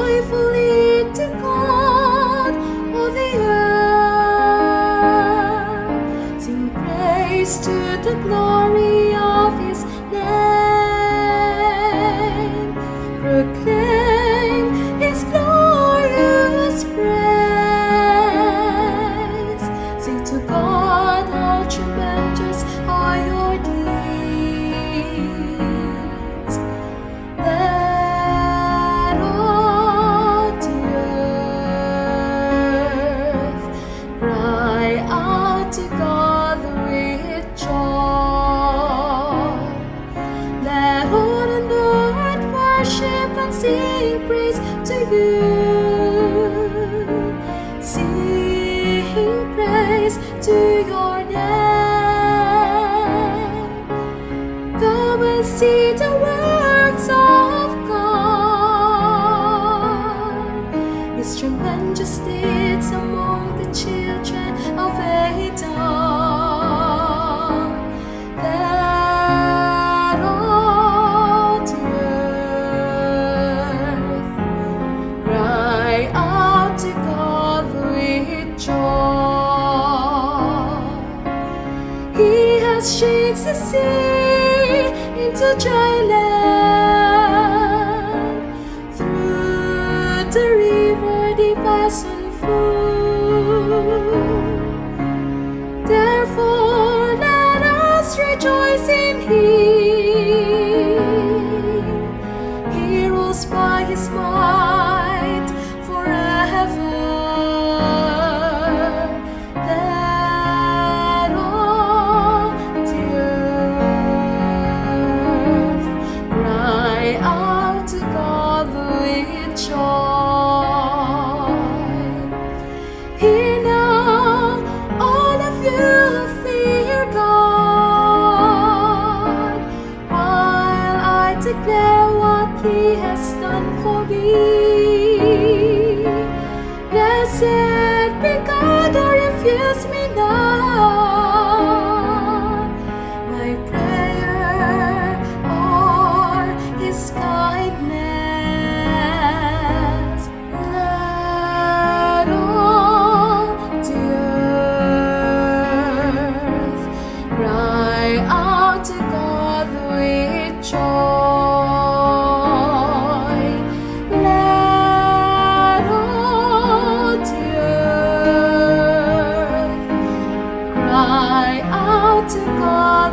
joyfully to God, all the earth. Sing praise to the glory of His name. Proclaim His glorious praise. Sing to God how tremendous are your deeds. Let all the earth cry out to God with joy. Let all the earth worship and sing praise to you. Sing praise to your name. Come and see the works of God, His tremendous deeds among the children of Adam. Let all the earth cry out to God with joy. He has changed the sea into dry land. Through the river deep as food. Therefore let us rejoice in Him. He rules by His might forever. Let all the earth cry out to God with joy. Hear now, all of you fear God, while I declare what He has done for me. Blessed be God who refuse me not. My prayer or His kindness. Let all the earth cry out to God with joy. Let all the earth cry out to God